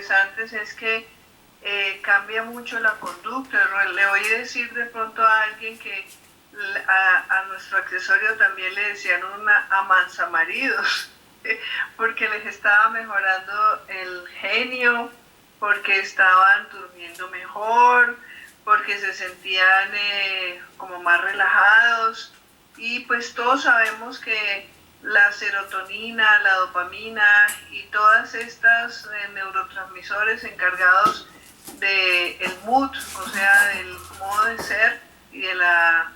interesantes es que cambia mucho la conducta. Le oí decir de pronto a alguien que a nuestro accesorio también le decían una amansamaridos, porque les estaba mejorando el genio, porque estaban durmiendo mejor, porque se sentían como más relajados. Y pues todos sabemos que la serotonina, la dopamina y todas estas neurotransmisores encargados del mood, o sea, del modo de ser y de la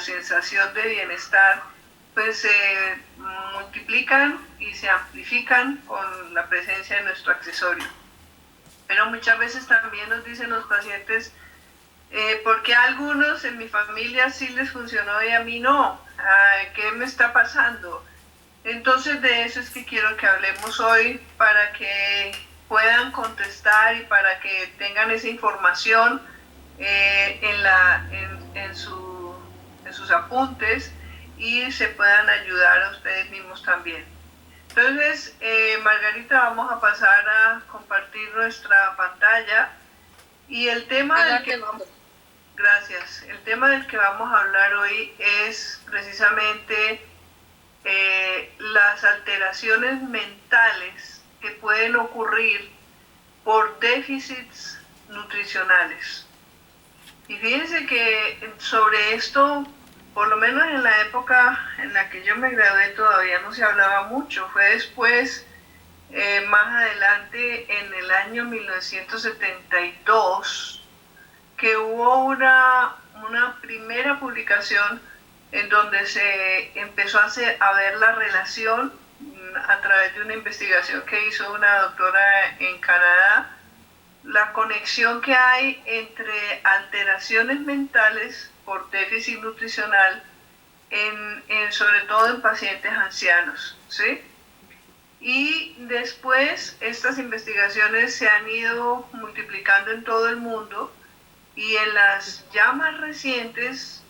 sensación de bienestar, pues se multiplican y se amplifican con la presencia de nuestro accesorio. Pero muchas veces también nos dicen los pacientes, ¿por qué a algunos en mi familia sí les funcionó y a mí no? ¿Qué me está pasando? Entonces de eso es que quiero que hablemos hoy para que puedan contestar y para que tengan esa información en sus apuntes y se puedan ayudar a ustedes mismos también. Entonces, Margarita, vamos a pasar a compartir nuestra pantalla y el tema del que gracias. El tema del que vamos a hablar hoy es precisamente las alteraciones mentales que pueden ocurrir por déficits nutricionales. Y fíjense que sobre esto, por lo menos en la época en la que yo me gradué, todavía no se hablaba mucho. Fue después, más adelante, en el año 1972, que hubo una primera publicación en donde se empezó a ver la relación a través de una investigación que hizo una doctora en Canadá, la conexión que hay entre alteraciones mentales por déficit nutricional, sobre todo en pacientes ancianos, ¿sí? Y después estas investigaciones se han ido multiplicando en todo el mundo y en las ya más recientes,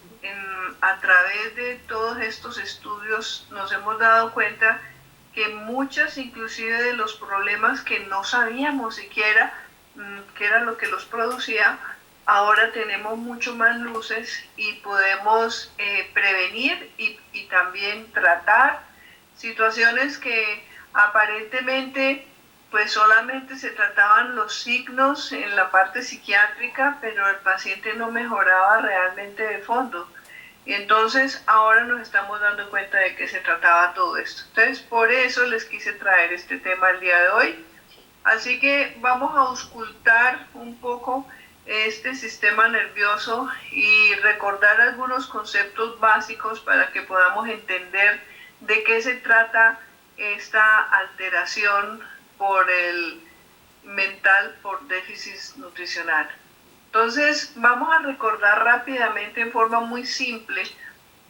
a través de todos estos estudios, nos hemos dado cuenta que muchas inclusive de los problemas que no sabíamos siquiera que era lo que los producía, ahora tenemos mucho más luces y podemos prevenir y también tratar situaciones que aparentemente pues solamente se trataban los signos en la parte psiquiátrica, pero el paciente no mejoraba realmente de fondo. Y entonces ahora nos estamos dando cuenta de que se trataba todo esto. Entonces por eso les quise traer este tema el día de hoy. Así que vamos a auscultar un poco este sistema nervioso y recordar algunos conceptos básicos para que podamos entender de qué se trata esta alteración por el mental por déficit nutricional. Entonces vamos a recordar rápidamente en forma muy simple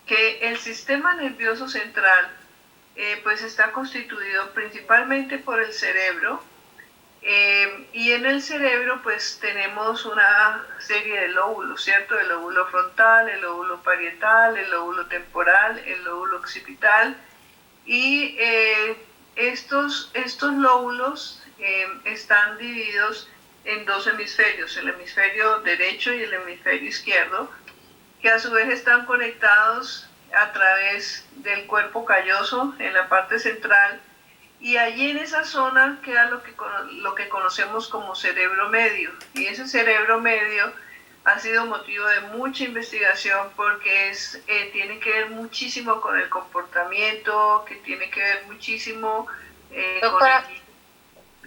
que el sistema nervioso central pues está constituido principalmente por el cerebro, y en el cerebro pues tenemos una serie de lóbulos, ¿cierto? El lóbulo frontal, el lóbulo parietal, el lóbulo temporal, el lóbulo occipital, y estos lóbulos están divididos en dos hemisferios, el hemisferio derecho y el hemisferio izquierdo, que a su vez están conectados a través del cuerpo calloso en la parte central, y allí en esa zona queda lo que conocemos como cerebro medio, y ese cerebro medio ha sido motivo de mucha investigación porque tiene que ver muchísimo con el comportamiento, que tiene que ver muchísimo Doctora, con el...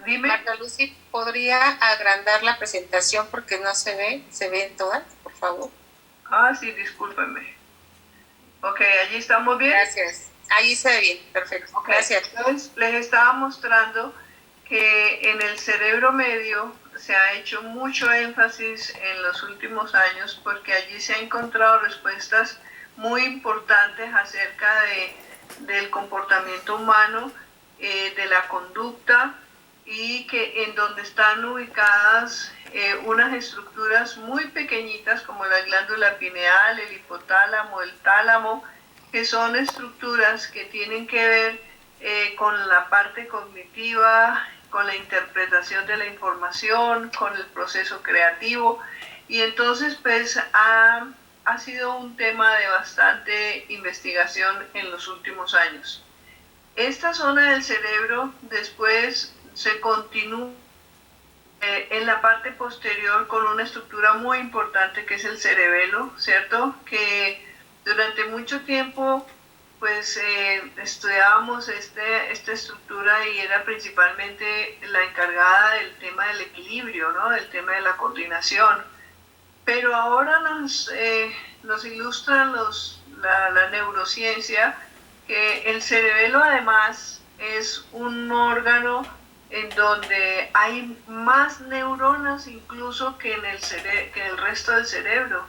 Dime. Marta Lucy, ¿podría agrandar la presentación porque no se ve? ¿Se ven todas, por favor? Ah, sí, discúlpenme. Ok, allí estamos bien. Gracias. Ahí se ve bien, perfecto. Okay. Gracias. Entonces, les estaba mostrando que en el cerebro medio se ha hecho mucho énfasis en los últimos años porque allí se han encontrado respuestas muy importantes acerca del comportamiento humano, de la conducta, y que en donde están ubicadas unas estructuras muy pequeñitas como la glándula pineal, el hipotálamo, el tálamo, que son estructuras que tienen que ver con la parte cognitiva con la interpretación de la información, con el proceso creativo. Y entonces pues ha sido un tema de bastante investigación en los últimos años. Esta zona del cerebro después se continúa en la parte posterior con una estructura muy importante que es el cerebelo, ¿cierto? Que durante mucho tiempo pues estudiábamos esta estructura y era principalmente la encargada del tema del equilibrio, ¿no? Del tema de la coordinación. Pero ahora nos ilustra la neurociencia que el cerebelo además es un órgano en donde hay más neuronas incluso que en que el resto del cerebro.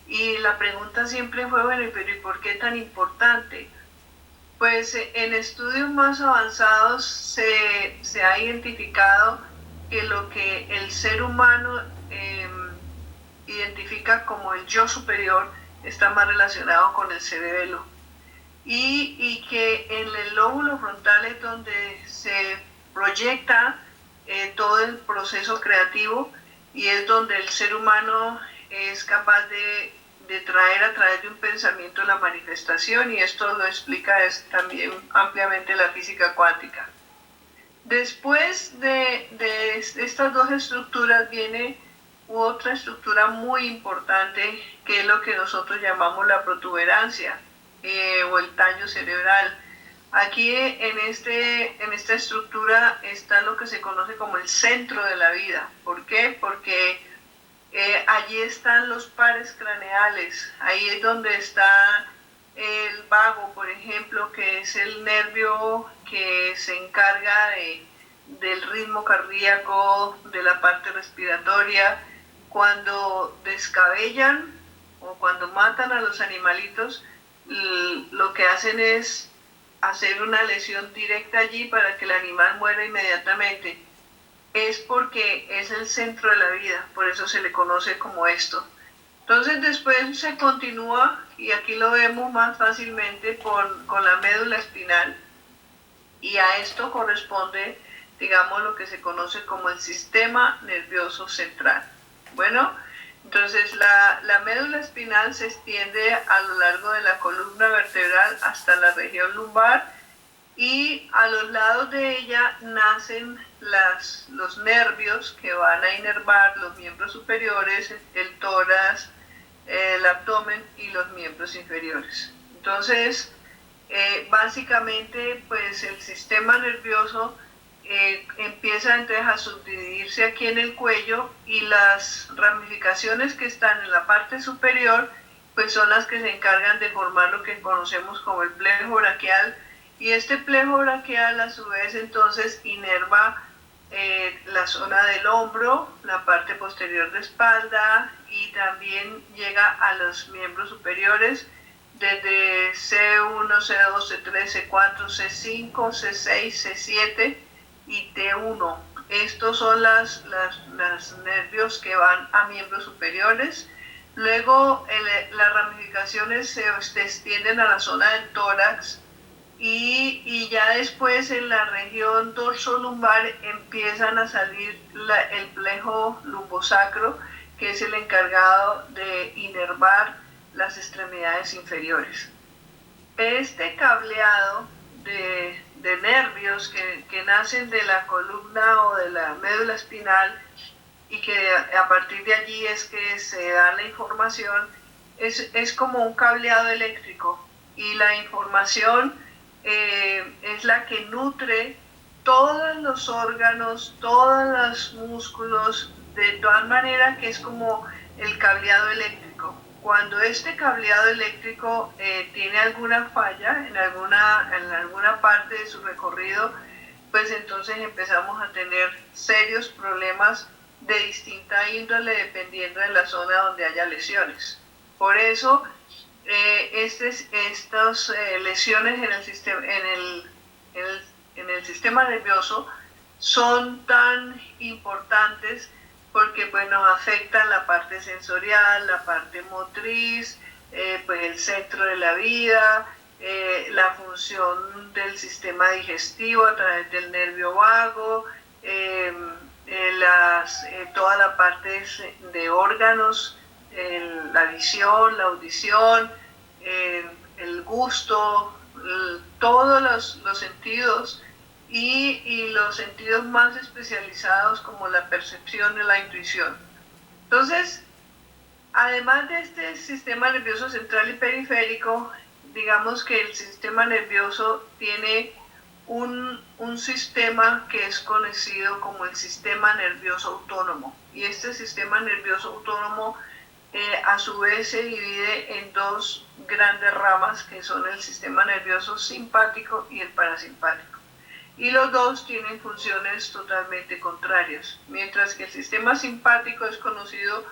Y la pregunta siempre fue, bueno, pero ¿y por qué tan importante? Pues en estudios más avanzados se ha identificado que lo que el ser humano identifica como el yo superior está más relacionado con el cerebelo. Y que en el lóbulo frontal es donde se proyecta todo el proceso creativo y es donde el ser humano es capaz de traer a través de un pensamiento la manifestación, y esto lo explica también ampliamente la física cuántica. Después de estas dos estructuras viene otra estructura muy importante que es lo que nosotros llamamos la protuberancia o el tallo cerebral. Aquí en esta estructura está lo que se conoce como el centro de la vida. ¿Por qué? Porque allí están los pares craneales, ahí es donde está el vago, por ejemplo, que es el nervio que se encarga del ritmo cardíaco, de la parte respiratoria. Cuando descabellan o cuando matan a los animalitos, lo que hacen es hacer una lesión directa allí para que el animal muera inmediatamente. Es porque es el centro de la vida, por eso se le conoce como esto. Entonces después se continúa, y aquí lo vemos más fácilmente con la médula espinal, y a esto corresponde, digamos, lo que se conoce como el sistema nervioso central. Bueno, entonces la médula espinal se extiende a lo largo de la columna vertebral hasta la región lumbar, y a los lados de ella nacen los nervios que van a inervar los miembros superiores, el tórax, el abdomen y los miembros inferiores. Entonces, básicamente, pues el sistema nervioso empieza entonces a subdividirse aquí en el cuello, y las ramificaciones que están en la parte superior pues son las que se encargan de formar lo que conocemos como el plejo braquial, y este plejo braquial a su vez entonces inerva la zona del hombro, la parte posterior de espalda, y también llega a los miembros superiores desde C1, C2, C3, C4, C5, C6, C7 y T1. Estos son los nervios que van a miembros superiores. Luego las ramificaciones se extienden a la zona del tórax, y ya después en la región dorsolumbar empiezan a salir el plejo lumbosacro, que es el encargado de inervar las extremidades inferiores. Este cableado de nervios que nacen de la columna o de la médula espinal, y que a partir de allí es que se da la información, es como un cableado eléctrico, y la información es la que nutre todos los órganos, todos los músculos, de tal manera que es como el cableado eléctrico. Cuando este cableado eléctrico tiene alguna falla en alguna parte de su recorrido, pues entonces empezamos a tener serios problemas de distinta índole dependiendo de la zona donde haya lesiones. Por eso estas lesiones en el sistema nervioso son tan importantes, porque pues nos afectan la parte sensorial, la parte motriz, pues el centro de la vida, la función del sistema digestivo a través del nervio vago, toda la parte de órganos, la visión, la audición, el gusto, todos los sentidos y los sentidos más especializados como la percepción y la intuición. Entonces, además de este sistema nervioso central y periférico, digamos que el sistema nervioso tiene un sistema que es conocido como el sistema nervioso autónomo. Y este sistema nervioso autónomo a su vez se divide en dos grandes ramas que son el sistema nervioso simpático y el parasimpático. Y los dos tienen funciones totalmente contrarias. Mientras que el sistema simpático es conocido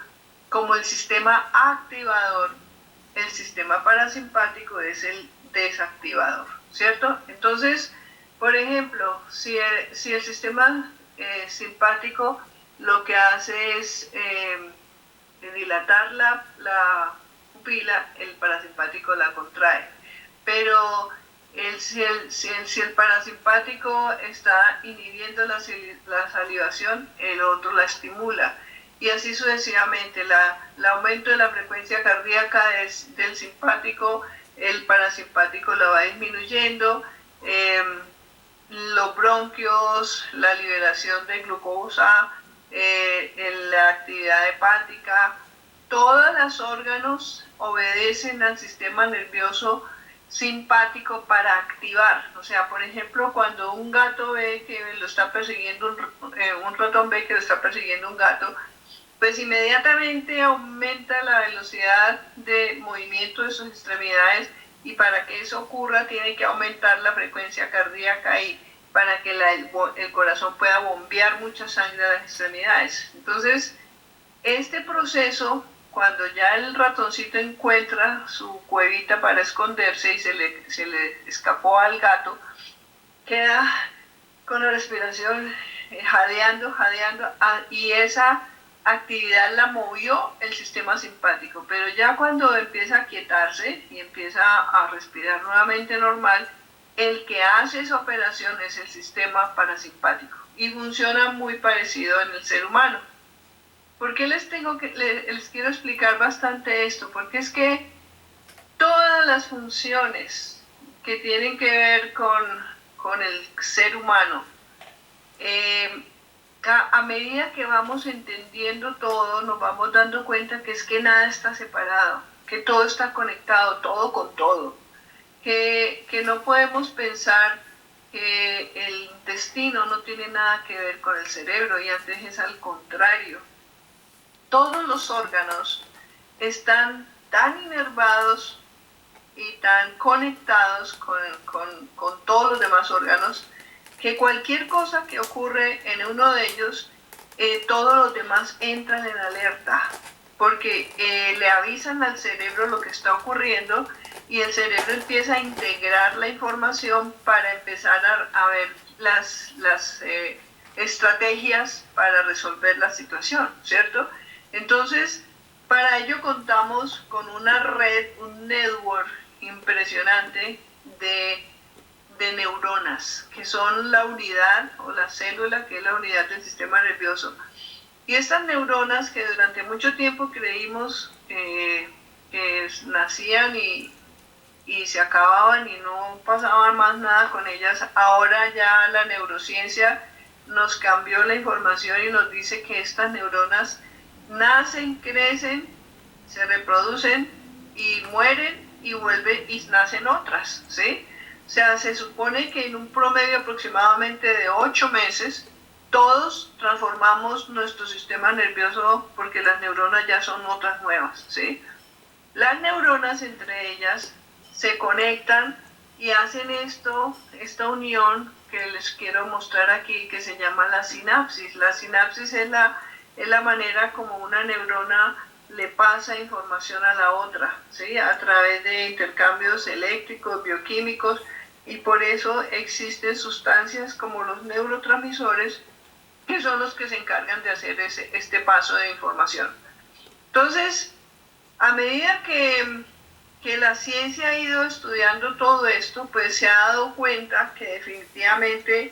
como el sistema activador, el sistema parasimpático es el desactivador, ¿cierto? Entonces, por ejemplo, si el sistema simpático lo que hace es dilatar la pupila, el parasimpático la contrae. Pero si el parasimpático está inhibiendo la salivación, el otro la estimula. Y así sucesivamente, el aumento de la frecuencia cardíaca del simpático, el parasimpático la va disminuyendo, los bronquios, la liberación de glucosa, la actividad hepática, todos los órganos obedecen al sistema nervioso simpático para activar. O sea, por ejemplo, cuando un gato ve que lo está persiguiendo, un ratón ve que lo está persiguiendo un gato, pues inmediatamente aumenta la velocidad de movimiento de sus extremidades, y para que eso ocurra tiene que aumentar la frecuencia cardíaca y para que el corazón pueda bombear mucha sangre a las extremidades. Entonces, este proceso, cuando ya el ratoncito encuentra su cuevita para esconderse y se le escapó al gato, queda con la respiración jadeando, y esa actividad la movió el sistema simpático. Pero ya cuando empieza a quietarse y empieza a respirar nuevamente normal, el que hace esa operación es el sistema parasimpático y funciona muy parecido en el ser humano. ¿Por qué les quiero explicar bastante esto? Porque es que todas las funciones que tienen que ver con el ser humano, a medida que vamos entendiendo todo, nos vamos dando cuenta que es que nada está separado, que todo está conectado, todo con todo, que no podemos pensar que el intestino no tiene nada que ver con el cerebro, y antes es al contrario. Todos los órganos están tan inervados y tan conectados con todos los demás órganos que cualquier cosa que ocurre en uno de ellos, todos los demás entran en alerta, porque le avisan al cerebro lo que está ocurriendo, y el cerebro empieza a integrar la información para empezar a ver las estrategias para resolver la situación, ¿cierto? Entonces, para ello contamos con una red, un network impresionante de neuronas, que son la unidad o la célula, que es la unidad del sistema nervioso. Y estas neuronas, que durante mucho tiempo creímos que nacían y se acababan y no pasaba más nada con ellas, ahora ya la neurociencia nos cambió la información y nos dice que estas neuronas nacen, crecen, se reproducen y mueren y vuelven y nacen otras, ¿sí? O sea, se supone que en un promedio aproximadamente de 8 meses, todos transformamos nuestro sistema nervioso, porque las neuronas ya son otras nuevas, ¿sí? Las neuronas entre ellas se conectan y hacen esta unión que les quiero mostrar aquí, que se llama la sinapsis. La sinapsis es la manera como una neurona le pasa información a la otra, ¿sí? A través de intercambios eléctricos, bioquímicos, y por eso existen sustancias como los neurotransmisores, que son los que se encargan de hacer este paso de información. Entonces, a medida que la ciencia ha ido estudiando todo esto, pues se ha dado cuenta que definitivamente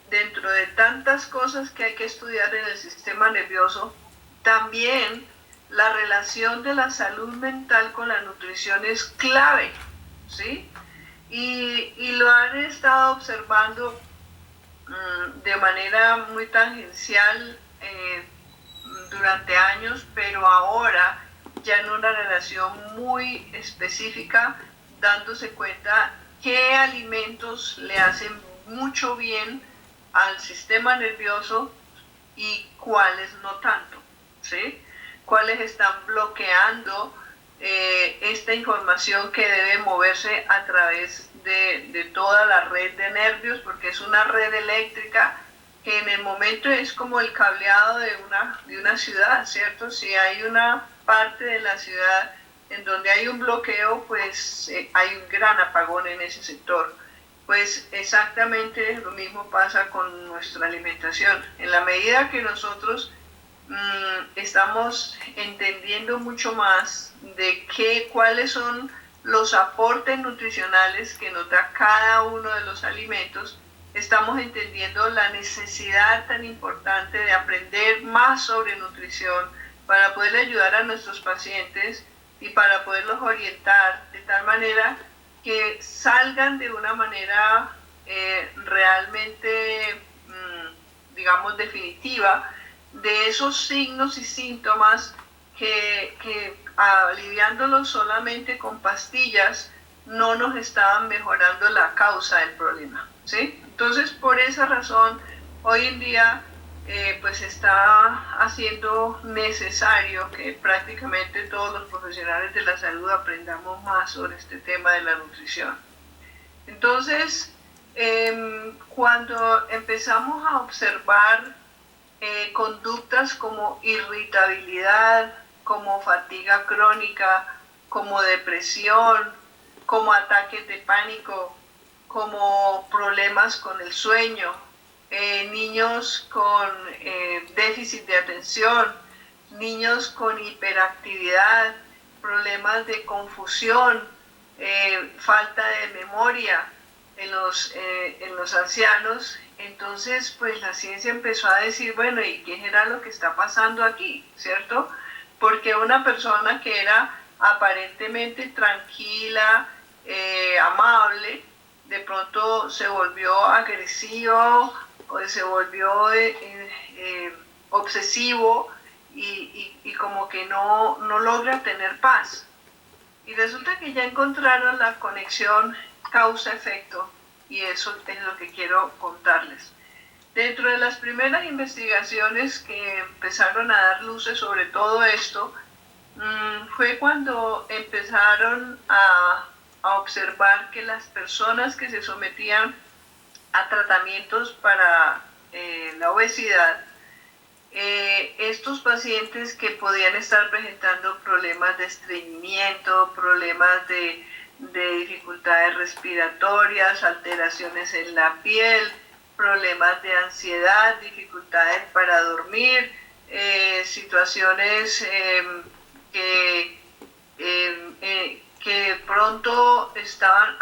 dentro de tantas cosas que hay que estudiar en el sistema nervioso, también la relación de la salud mental con la nutrición es clave, ¿sí? Y lo han estado observando de manera muy tangencial durante años, pero ahora ya en una relación muy específica, dándose cuenta qué alimentos le hacen mucho bien al sistema nervioso y cuáles no tanto, ¿sí? Cuáles están bloqueando esta información que debe moverse a través de toda la red de nervios, porque es una red eléctrica que en el momento es como el cableado de una ciudad, ¿cierto? Si hay una parte de la ciudad en donde hay un bloqueo, pues hay un gran apagón en ese sector. Pues exactamente lo mismo pasa con nuestra alimentación. En la medida que nosotros estamos entendiendo mucho más de cuáles son los aportes nutricionales que nos da cada uno de los alimentos, estamos entendiendo la necesidad tan importante de aprender más sobre nutrición para poder ayudar a nuestros pacientes y para poderlos orientar de tal manera que salgan de una manera realmente, digamos, definitiva de esos signos y síntomas que aliviándolos solamente con pastillas no nos estaban mejorando la causa del problema, ¿sí? Entonces, por esa razón, hoy en día pues está haciendo necesario que prácticamente todos los profesionales de la salud aprendamos más sobre este tema de la nutrición. Entonces, cuando empezamos a observar conductas como irritabilidad, como fatiga crónica, como depresión, como ataques de pánico, como problemas con el sueño, niños con déficit de atención, niños con hiperactividad, problemas de confusión, falta de memoria en los ancianos. Entonces, pues la ciencia empezó a decir, bueno, ¿y qué era lo que está pasando aquí? ¿Cierto? Porque una persona que era aparentemente tranquila, amable, de pronto se volvió agresivo o se volvió obsesivo y como que no logra tener paz. Y resulta que ya encontraron la conexión causa-efecto y eso es lo que quiero contarles. Dentro de las primeras investigaciones que empezaron a dar luces sobre todo esto, fue cuando empezaron a observar que las personas que se sometían a tratamientos para la obesidad, estos pacientes que podían estar presentando problemas de estreñimiento, problemas de dificultades respiratorias, alteraciones en la piel, problemas de ansiedad, dificultades para dormir, situaciones que pronto estaban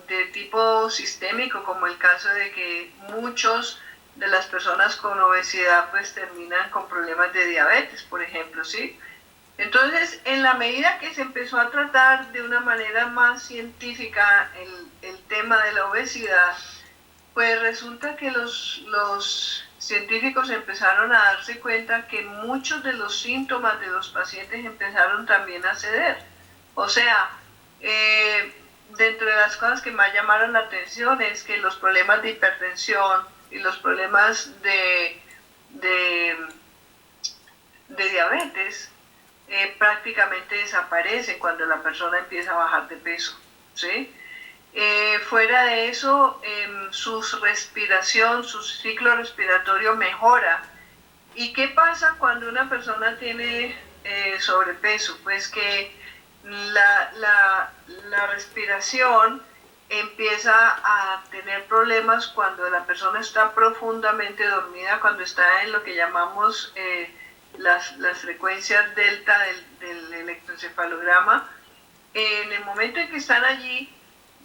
de tipo sistémico, como el caso de que muchos de las personas con obesidad pues terminan con problemas de diabetes, por ejemplo, ¿sí? Entonces, en la medida que se empezó a tratar de una manera más científica el tema de la obesidad, pues resulta que los científicos empezaron a darse cuenta que muchos de los síntomas de los pacientes empezaron también a ceder. O sea, dentro de las cosas que más llamaron la atención es que los problemas de hipertensión y los problemas de diabetes prácticamente desaparecen cuando la persona empieza a bajar de peso, ¿sí? Fuera de eso, su respiración, su ciclo respiratorio mejora. ¿Y qué pasa cuando una persona tiene sobrepeso? Pues que la respiración empieza a tener problemas cuando la persona está profundamente dormida, cuando está en lo que llamamos las frecuencias delta del electroencefalograma. En el momento en que están allí,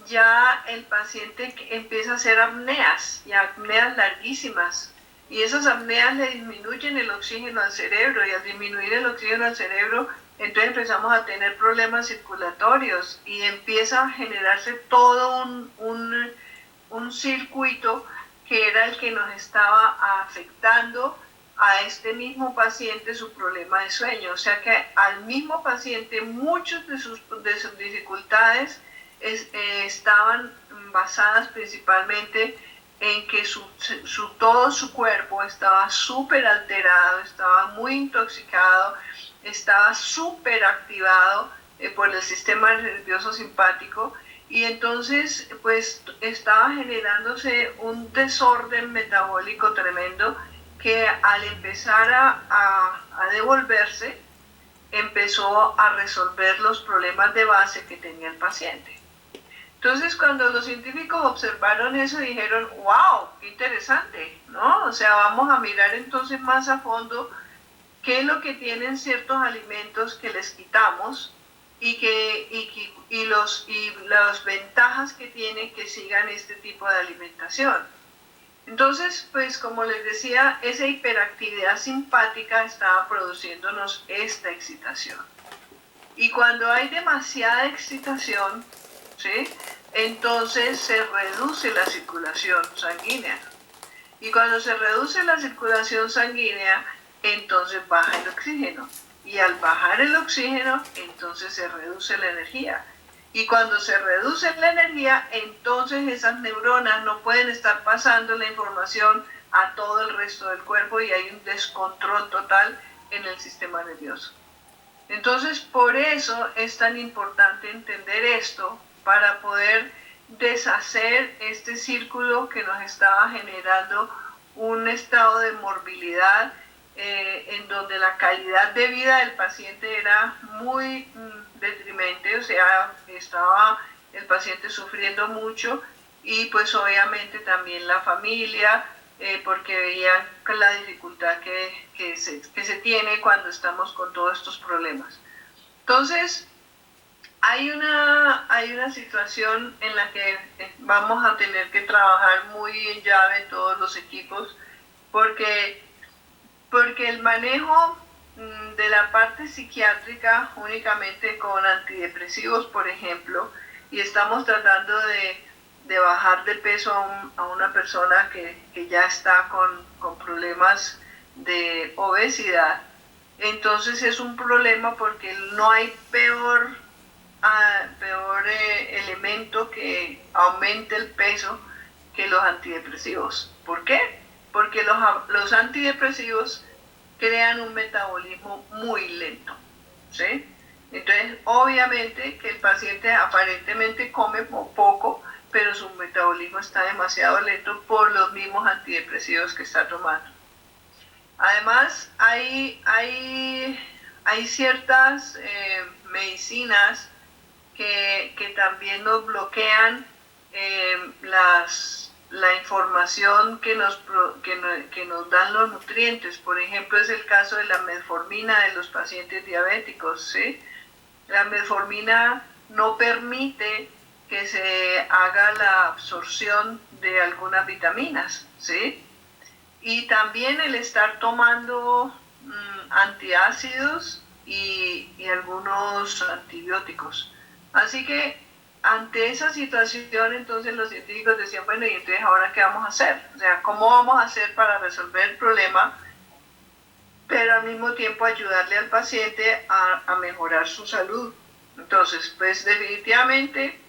ya el paciente empieza a hacer apneas, y apneas larguísimas, y esas apneas le disminuyen el oxígeno al cerebro, y al disminuir el oxígeno al cerebro, entonces empezamos a tener problemas circulatorios, y empieza a generarse todo un circuito que era el que nos estaba afectando a este mismo paciente su problema de sueño. O sea que al mismo paciente muchas de sus dificultades estaban basadas principalmente en que todo su cuerpo estaba súper alterado, estaba muy intoxicado, estaba súper activado por el sistema nervioso simpático, y entonces pues estaba generándose un desorden metabólico tremendo que al empezar a devolverse empezó a resolver los problemas de base que tenía el paciente. Entonces, cuando los científicos observaron eso, dijeron, wow, qué interesante, ¿no? O sea, vamos a mirar entonces más a fondo qué es lo que tienen ciertos alimentos que les quitamos y las ventajas que tienen que sigan este tipo de alimentación. Entonces, pues como les decía, esa hiperactividad simpática estaba produciéndonos esta excitación. Y cuando hay demasiada excitación, ¿sí?, entonces se reduce la circulación sanguínea. Y cuando se reduce la circulación sanguínea, entonces baja el oxígeno. Y al bajar el oxígeno, entonces se reduce la energía. Y cuando se reduce la energía, entonces esas neuronas no pueden estar pasando la información a todo el resto del cuerpo y hay un descontrol total en el sistema nervioso. Entonces, por eso es tan importante entender esto para poder deshacer este círculo que nos estaba generando un estado de morbilidad en donde la calidad de vida del paciente era muy detrimente, o sea, estaba el paciente sufriendo mucho, y pues obviamente también la familia, porque veían la dificultad que se tiene cuando estamos con todos estos problemas. Entonces, hay una situación en la que vamos a tener que trabajar muy en llave todos los equipos, porque el manejo de la parte psiquiátrica únicamente con antidepresivos, por ejemplo, y estamos tratando de bajar de peso a una persona que ya está con problemas de obesidad, entonces es un problema porque no hay peor elemento que aumente el peso que los antidepresivos. ¿Por qué? Porque los antidepresivos crean un metabolismo muy lento, ¿sí? Entonces, obviamente que el paciente aparentemente come poco, pero su metabolismo está demasiado lento por los mismos antidepresivos que está tomando. Además, hay ciertas medicinas que también nos bloquean la información que nos dan los nutrientes. Por ejemplo, es el caso de la metformina de los pacientes diabéticos, ¿sí? La metformina no permite que se haga la absorción de algunas vitaminas, ¿sí? Y también el estar tomando antiácidos y algunos antibióticos. Así que ante esa situación, entonces los científicos decían, bueno, ¿y entonces ahora qué vamos a hacer? O sea, ¿cómo vamos a hacer para resolver el problema, pero al mismo tiempo ayudarle al paciente a mejorar su salud? Entonces, pues definitivamente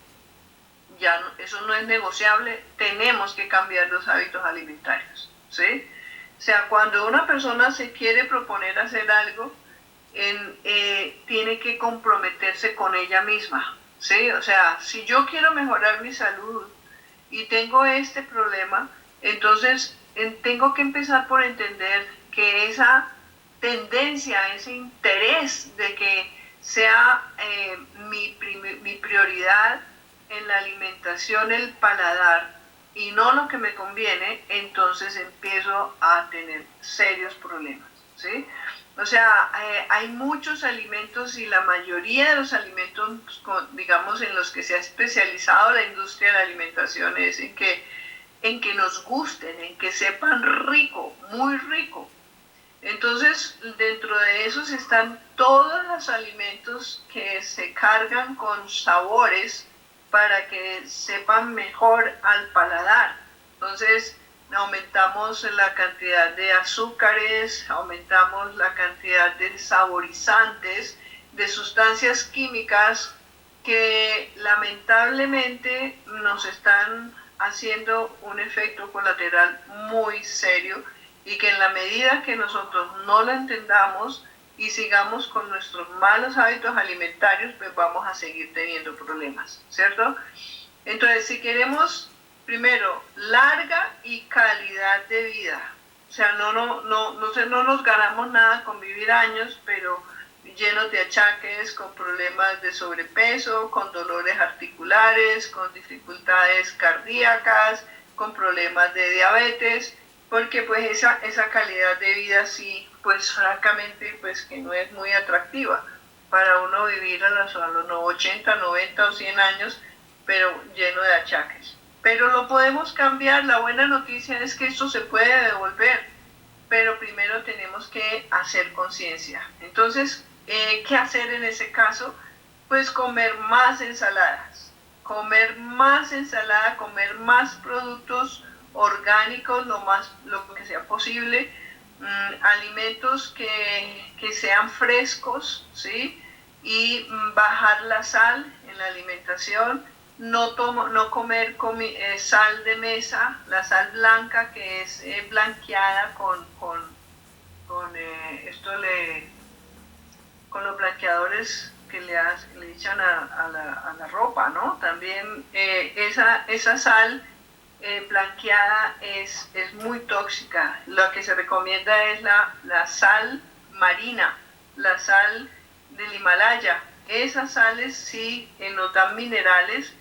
ya eso no es negociable, tenemos que cambiar los hábitos alimentarios, ¿sí? O sea, cuando una persona se quiere proponer hacer algo, tiene que comprometerse con ella misma, ¿sí? O sea, si yo quiero mejorar mi salud y tengo este problema, entonces tengo que empezar por entender que esa tendencia, ese interés de que sea mi prioridad en la alimentación el paladar y no lo que me conviene, entonces empiezo a tener serios problemas, ¿sí? O sea, hay muchos alimentos y la mayoría de los alimentos, digamos, en los que se ha especializado la industria de la alimentación es en que nos gusten, en que sepan rico, muy rico. Entonces, dentro de esos están todos los alimentos que se cargan con sabores para que sepan mejor al paladar. Entonces, aumentamos la cantidad de azúcares, aumentamos la cantidad de saborizantes, de sustancias químicas que lamentablemente nos están haciendo un efecto colateral muy serio y que en la medida que nosotros no lo entendamos y sigamos con nuestros malos hábitos alimentarios, pues vamos a seguir teniendo problemas, ¿cierto? Entonces, si queremos, primero, larga y calidad de vida, o sea, no nos ganamos nada con vivir años, pero llenos de achaques, con problemas de sobrepeso, con dolores articulares, con dificultades cardíacas, con problemas de diabetes, porque pues esa calidad de vida sí, pues francamente, pues que no es muy atractiva para uno vivir a los 80, 90 o 100 años, pero lleno de achaques. Pero lo podemos cambiar, la buena noticia es que esto se puede devolver, pero primero tenemos que hacer conciencia. Entonces, ¿qué hacer en ese caso? Pues comer más ensaladas, comer más productos orgánicos lo que sea posible, alimentos que sean frescos, ¿sí? Y bajar la sal en la alimentación, no comer sal de mesa, la sal blanca que es blanqueada con los blanqueadores que le echan a la ropa, ¿no? También esa sal blanqueada es muy tóxica. Lo que se recomienda es la sal marina, la sal del Himalaya. Esas sales sí nos dan minerales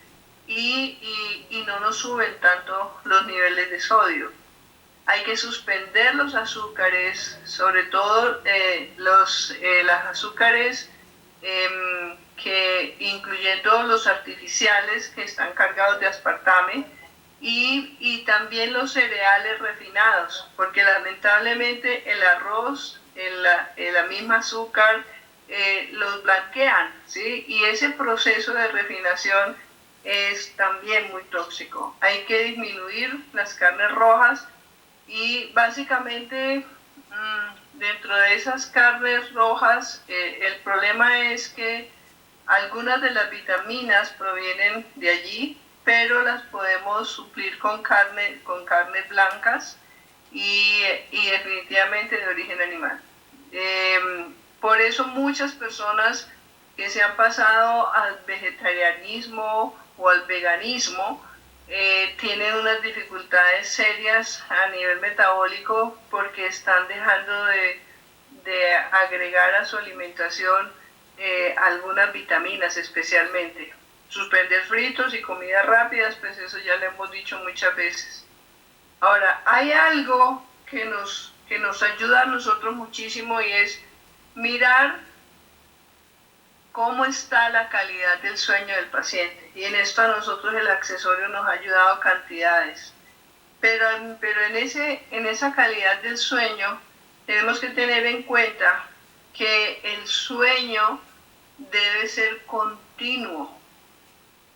y no nos suben tanto los niveles de sodio. Hay que suspender los azúcares, sobre todo los azúcares que incluyendo los artificiales que están cargados de aspartame y también los cereales refinados, porque lamentablemente el arroz, la misma azúcar, los blanquean, ¿sí? Y ese proceso de refinación es también muy tóxico. Hay que disminuir las carnes rojas y básicamente dentro de esas carnes rojas el problema es que algunas de las vitaminas provienen de allí, pero las podemos suplir con carnes blancas y definitivamente de origen animal. Por eso muchas personas que se han pasado al vegetarianismo o al veganismo tienen unas dificultades serias a nivel metabólico porque están dejando de agregar a su alimentación algunas vitaminas especialmente. Suspender fritos y comidas rápidas, pues eso ya lo hemos dicho muchas veces. Ahora, hay algo que nos ayuda a nosotros muchísimo y es mirar cómo está la calidad del sueño del paciente. Y en esto a nosotros el accesorio nos ha ayudado cantidades. Pero en esa calidad del sueño tenemos que tener en cuenta que el sueño debe ser continuo,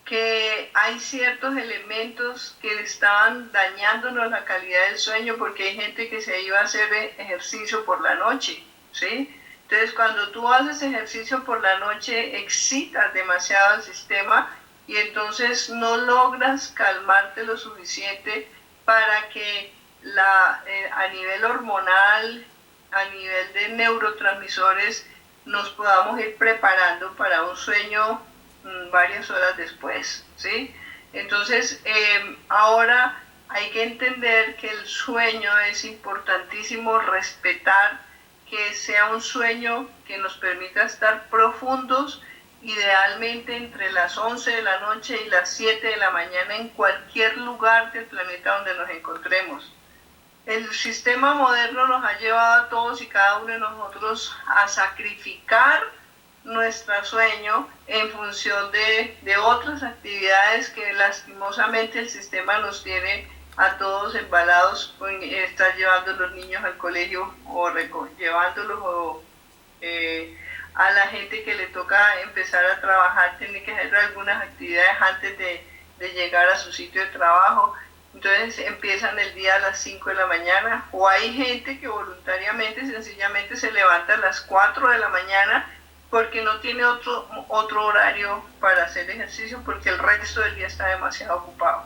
que hay ciertos elementos que estaban dañándonos la calidad del sueño porque hay gente que se iba a hacer ejercicio por la noche, ¿sí? Entonces, cuando tú haces ejercicio por la noche, excitas demasiado el sistema y entonces no logras calmarte lo suficiente para que a nivel hormonal, a nivel de neurotransmisores, nos podamos ir preparando para un sueño varias horas después, ¿sí? Entonces, ahora hay que entender que el sueño es importantísimo, respetar que sea un sueño que nos permita estar profundos, idealmente entre las 11 de la noche y las 7 de la mañana en cualquier lugar del planeta donde nos encontremos. El sistema moderno nos ha llevado a todos y cada uno de nosotros a sacrificar nuestro sueño en función de otras actividades que lastimosamente el sistema nos tiene a todos embalados con estar llevando a los niños al colegio o llevándolos o a la gente que le toca empezar a trabajar tiene que hacer algunas actividades antes de llegar a su sitio de trabajo. Entonces empiezan el día a las 5 de la mañana, o hay gente que voluntariamente sencillamente se levanta a las 4 de la mañana porque no tiene otro horario para hacer ejercicio porque el resto del día está demasiado ocupado.